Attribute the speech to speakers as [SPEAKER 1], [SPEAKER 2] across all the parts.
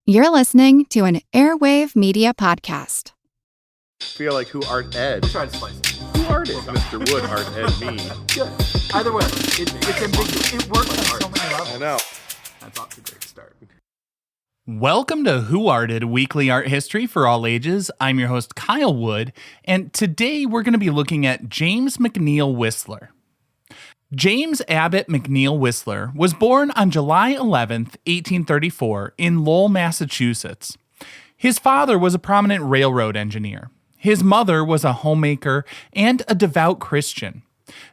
[SPEAKER 1] You're listening to an Airwave Media Podcast.
[SPEAKER 2] Feel like who art Ed?
[SPEAKER 3] Try to slice it.
[SPEAKER 2] Who art is Mr. Wood, art Ed me?
[SPEAKER 3] Good. Either way, it's ambiguous. It works on so many levels.
[SPEAKER 2] I know.
[SPEAKER 3] That's off to a great start.
[SPEAKER 4] Welcome to Who Arted, weekly art history for all ages. I'm your host, Kyle Wood, and today we're going to be looking at James McNeill Whistler. James Abbott McNeill Whistler was born on July 11th, 1834, in Lowell, Massachusetts. His father was a prominent railroad engineer. His mother was a homemaker and a devout Christian.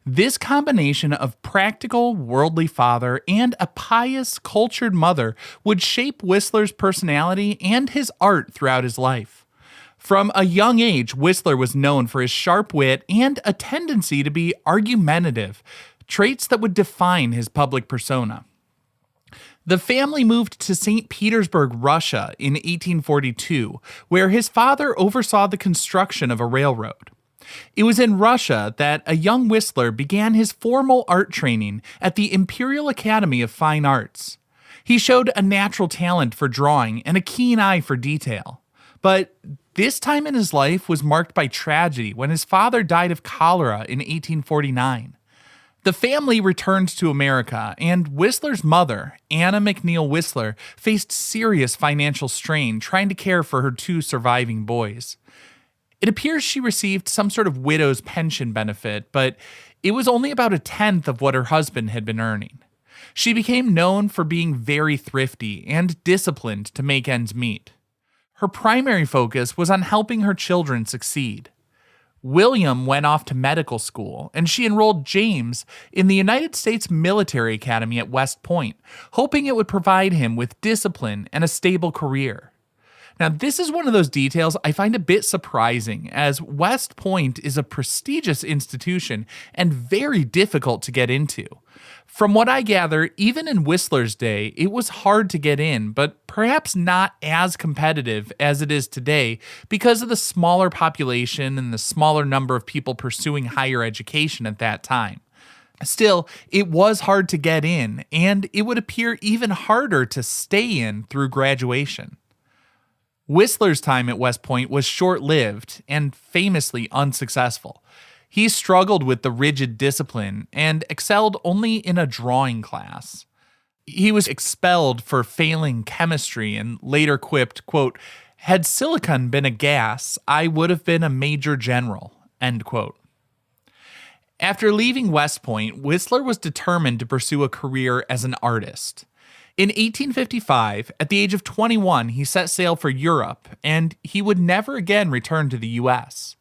[SPEAKER 4] This combination of practical, worldly father and a pious, cultured mother would shape Whistler's personality and his art throughout his life. From a young age, Whistler was known for his sharp wit and a tendency to be argumentative, traits that would define his public persona. The family moved to St. Petersburg, Russia in 1842, where his father oversaw the construction of a railroad. It was in Russia that a young Whistler began his formal art training at the Imperial Academy of Fine Arts. He showed a natural talent for drawing and a keen eye for detail. But this time in his life was marked by tragedy when his father died of cholera in 1849. The family returned to America, and Whistler's mother, Anna McNeill Whistler, faced serious financial strain trying to care for her two surviving boys. It appears she received some sort of widow's pension benefit, but it was only about a tenth of what her husband had been earning. She became known for being very thrifty and disciplined to make ends meet. Her primary focus was on helping her children succeed. William went off to medical school, and she enrolled James in the United States Military Academy at West Point, hoping it would provide him with discipline and a stable career. Now, this is one of those details I find a bit surprising, as West Point is a prestigious institution and very difficult to get into. From what I gather, even in Whistler's day, it was hard to get in, but perhaps not as competitive as it is today because of the smaller population and the smaller number of people pursuing higher education at that time. Still, it was hard to get in, and it would appear even harder to stay in through graduation. Whistler's time at West Point was short-lived and famously unsuccessful. He struggled with the rigid discipline and excelled only in a drawing class. He was expelled for failing chemistry and later quipped, quote, "Had silicon been a gas, I would have been a major general," end quote. After leaving West Point, Whistler was determined to pursue a career as an artist. In 1855, at the age of 21, he set sail for Europe, and he would never again return to the U.S.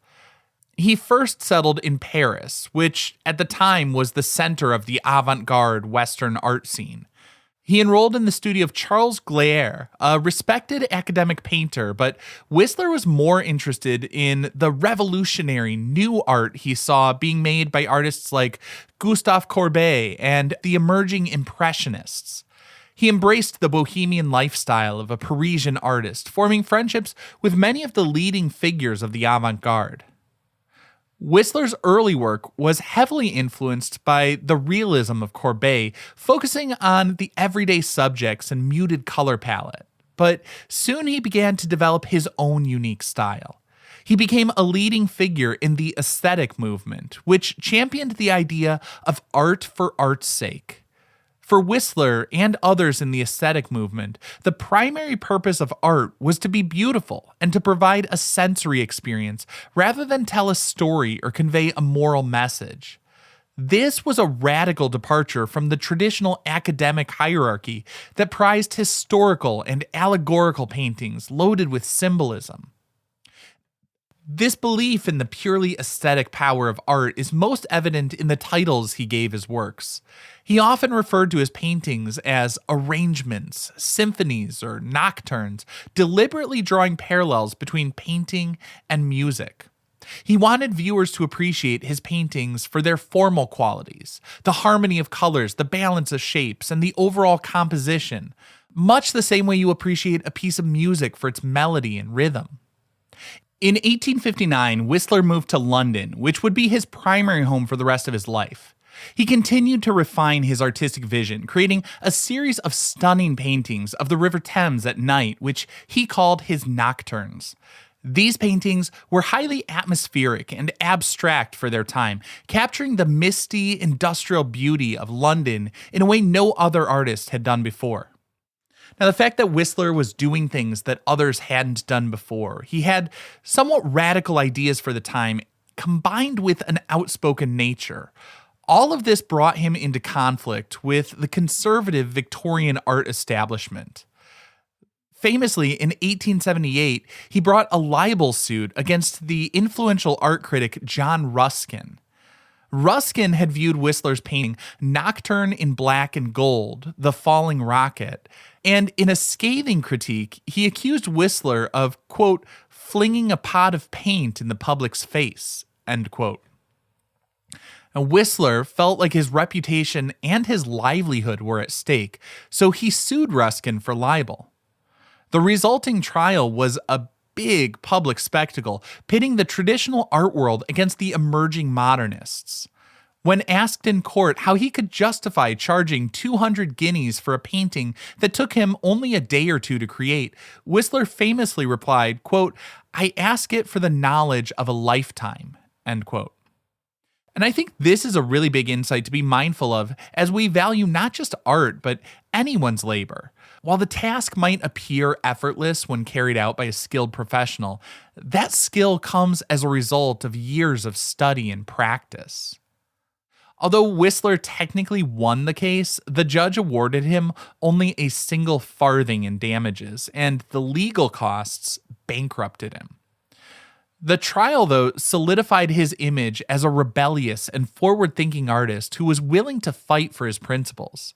[SPEAKER 4] He first settled in Paris, which at the time was the center of the avant-garde Western art scene. He enrolled in the studio of Charles Gleyre, a respected academic painter, but Whistler was more interested in the revolutionary new art he saw being made by artists like Gustave Courbet and the emerging Impressionists. He embraced the bohemian lifestyle of a Parisian artist, forming friendships with many of the leading figures of the avant-garde. Whistler's early work was heavily influenced by the realism of Courbet, focusing on the everyday subjects and muted color palette. But soon he began to develop his own unique style. He became a leading figure in the aesthetic movement, which championed the idea of art for art's sake. For Whistler and others in the aesthetic movement, the primary purpose of art was to be beautiful and to provide a sensory experience rather than tell a story or convey a moral message. This was a radical departure from the traditional academic hierarchy that prized historical and allegorical paintings loaded with symbolism. This belief in the purely aesthetic power of art is most evident in the titles he gave his works. He often referred to his paintings as arrangements, symphonies, or nocturnes, deliberately drawing parallels between painting and music. He wanted viewers to appreciate his paintings for their formal qualities, the harmony of colors, the balance of shapes, and the overall composition, much the same way you appreciate a piece of music for its melody and rhythm. In 1859, Whistler moved to London, which would be his primary home for the rest of his life. He continued to refine his artistic vision, creating a series of stunning paintings of the River Thames at night, which he called his nocturnes. These paintings were highly atmospheric and abstract for their time, capturing the misty, industrial beauty of London in a way no other artist had done before. Now, the fact that Whistler was doing things that others hadn't done before, he had somewhat radical ideas for the time, combined with an outspoken nature. All of this brought him into conflict with the conservative Victorian art establishment. Famously, in 1878, he brought a libel suit against the influential art critic John Ruskin. Ruskin had viewed Whistler's painting Nocturne in Black and Gold, The Falling Rocket, and in a scathing critique, he accused Whistler of, quote, flinging a pot of paint in the public's face, end quote. Now, Whistler felt like his reputation and his livelihood were at stake, so he sued Ruskin for libel. The resulting trial was a big public spectacle, pitting the traditional art world against the emerging modernists. When asked in court how he could justify charging 200 guineas for a painting that took him only a day or two to create, Whistler famously replied, quote, "I ask it for the knowledge of a lifetime," end quote. And I think this is a really big insight to be mindful of as we value not just art, but anyone's labor. While the task might appear effortless when carried out by a skilled professional, that skill comes as a result of years of study and practice. Although Whistler technically won the case, the judge awarded him only a single farthing in damages, and the legal costs bankrupted him. The trial, though, solidified his image as a rebellious and forward-thinking artist who was willing to fight for his principles.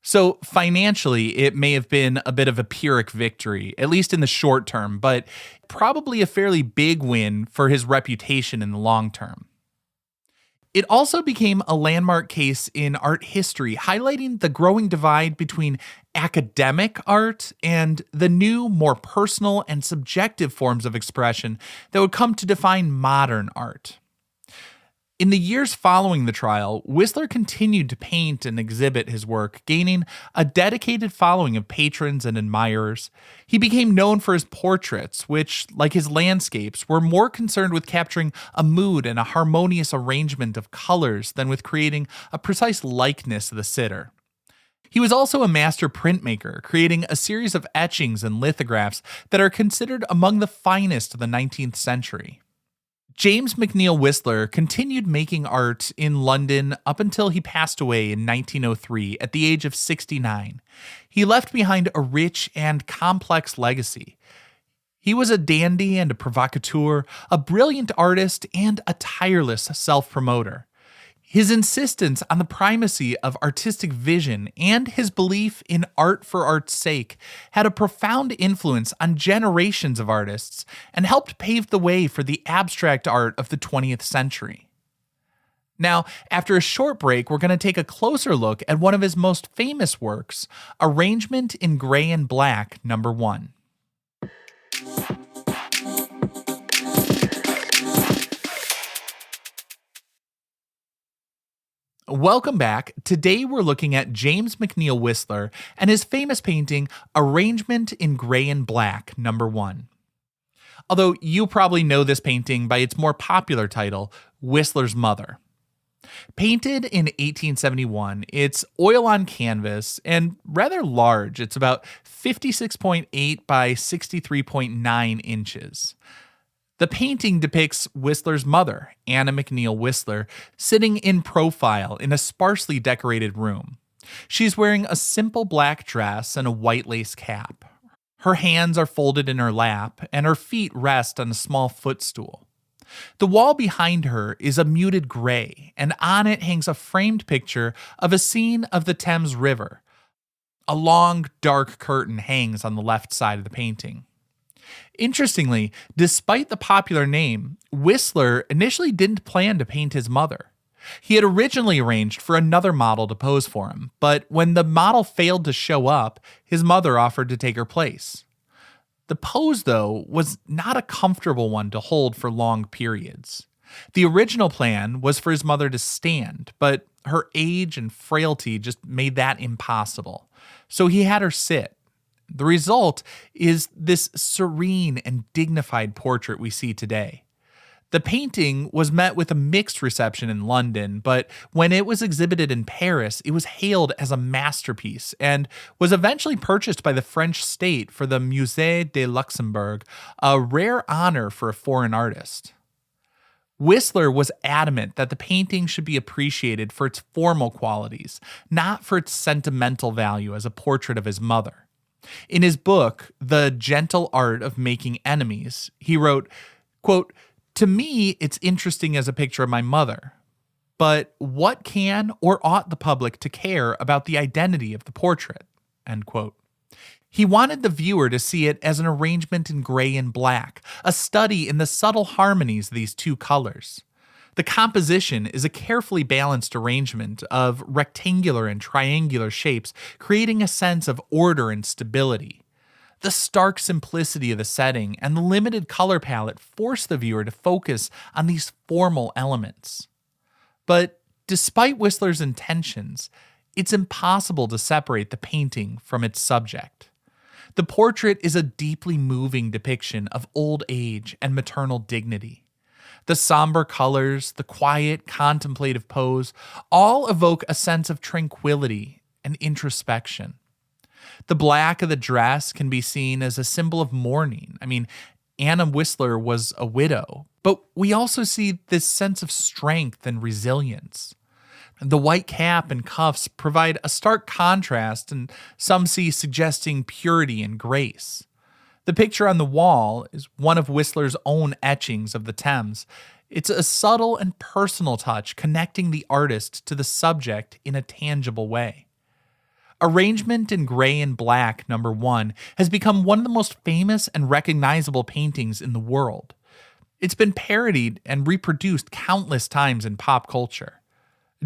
[SPEAKER 4] So financially, it may have been a bit of a Pyrrhic victory, at least in the short term, but probably a fairly big win for his reputation in the long term. It also became a landmark case in art history, highlighting the growing divide between academic art and the new, more personal and subjective forms of expression that would come to define modern art. In the years following the trial, Whistler continued to paint and exhibit his work, gaining a dedicated following of patrons and admirers. He became known for his portraits, which, like his landscapes, were more concerned with capturing a mood and a harmonious arrangement of colors than with creating a precise likeness of the sitter. He was also a master printmaker, creating a series of etchings and lithographs that are considered among the finest of the 19th century. James McNeill Whistler continued making art in London up until he passed away in 1903 at the age of 69. He left behind a rich and complex legacy. He was a dandy and a provocateur, a brilliant artist, and a tireless self-promoter. His insistence on the primacy of artistic vision and his belief in art for art's sake had a profound influence on generations of artists and helped pave the way for the abstract art of the 20th century. Now, after a short break, we're going to take a closer look at one of his most famous works, Arrangement in Gray and Black, No. 1. Welcome back. Today we're looking at James McNeill Whistler and his famous painting, Arrangement in Gray and Black, No. 1. Although you probably know this painting by its more popular title, Whistler's Mother. Painted in 1871, it's oil on canvas and rather large. It's about 56.8 by 63.9 inches. The painting depicts Whistler's mother, Anna McNeill Whistler, sitting in profile in a sparsely decorated room. She's wearing a simple black dress and a white lace cap. Her hands are folded in her lap, and her feet rest on a small footstool. The wall behind her is a muted gray, and on it hangs a framed picture of a scene of the Thames River. A long, dark curtain hangs on the left side of the painting. Interestingly, despite the popular name, Whistler initially didn't plan to paint his mother. He had originally arranged for another model to pose for him, but when the model failed to show up, his mother offered to take her place. The pose, though, was not a comfortable one to hold for long periods. The original plan was for his mother to stand, but her age and frailty just made that impossible. So he had her sit. The result is this serene and dignified portrait we see today. The painting was met with a mixed reception in London, but when it was exhibited in Paris, it was hailed as a masterpiece and was eventually purchased by the French state for the Musée de Luxembourg, a rare honor for a foreign artist. Whistler was adamant that the painting should be appreciated for its formal qualities, not for its sentimental value as a portrait of his mother. In his book, The Gentle Art of Making Enemies, he wrote, quote, "To me, it's interesting as a picture of my mother. But what can or ought the public to care about the identity of the portrait?" End quote. He wanted the viewer to see it as an arrangement in gray and black, a study in the subtle harmonies of these two colors. The composition is a carefully balanced arrangement of rectangular and triangular shapes, creating a sense of order and stability. The stark simplicity of the setting and the limited color palette force the viewer to focus on these formal elements. But despite Whistler's intentions, it's impossible to separate the painting from its subject. The portrait is a deeply moving depiction of old age and maternal dignity. The somber colors, the quiet, contemplative pose, all evoke a sense of tranquility and introspection. The black of the dress can be seen as a symbol of mourning. Anna Whistler was a widow, but we also see this sense of strength and resilience. The white cap and cuffs provide a stark contrast, and some see suggesting purity and grace. The picture on the wall is one of Whistler's own etchings of the Thames. It's a subtle and personal touch connecting the artist to the subject in a tangible way. Arrangement in Gray and Black, number 1, has become one of the most famous and recognizable paintings in the world. It's been parodied and reproduced countless times in pop culture.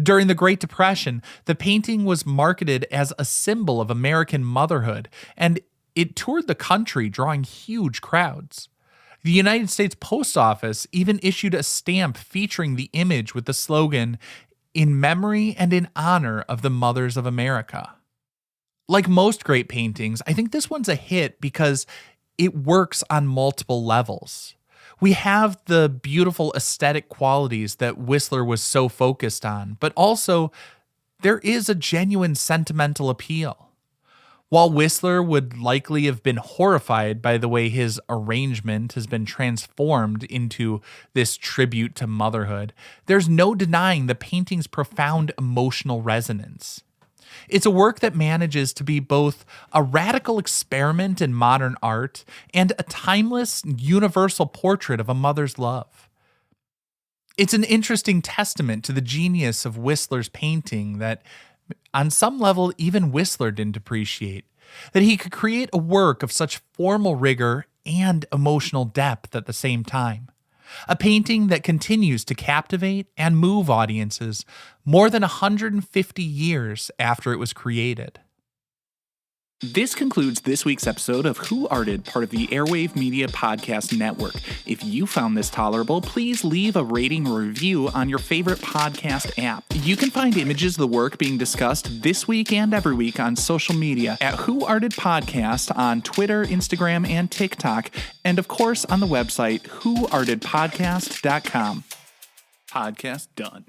[SPEAKER 4] During the Great Depression, the painting was marketed as a symbol of American motherhood, and it toured the country, drawing huge crowds. The United States Post Office even issued a stamp featuring the image with the slogan, "In memory and in honor of the mothers of America." Like most great paintings, I think this one's a hit because it works on multiple levels. We have the beautiful aesthetic qualities that Whistler was so focused on, but also there is a genuine sentimental appeal. While Whistler would likely have been horrified by the way his arrangement has been transformed into this tribute to motherhood, there's no denying the painting's profound emotional resonance. It's a work that manages to be both a radical experiment in modern art and a timeless, universal portrait of a mother's love. It's an interesting testament to the genius of Whistler's painting that, on some level, even Whistler didn't appreciate, that he could create a work of such formal rigor and emotional depth at the same time. A painting that continues to captivate and move audiences more than 150 years after it was created.
[SPEAKER 5] This concludes this week's episode of Who Arted, part of the Airwave Media Podcast Network. If you found this tolerable, please leave a rating or review on your favorite podcast app. You can find images of the work being discussed this week and every week on social media at Who Arted Podcast on Twitter, Instagram, and TikTok, and of course on the website whoartedpodcast.com. Podcast done.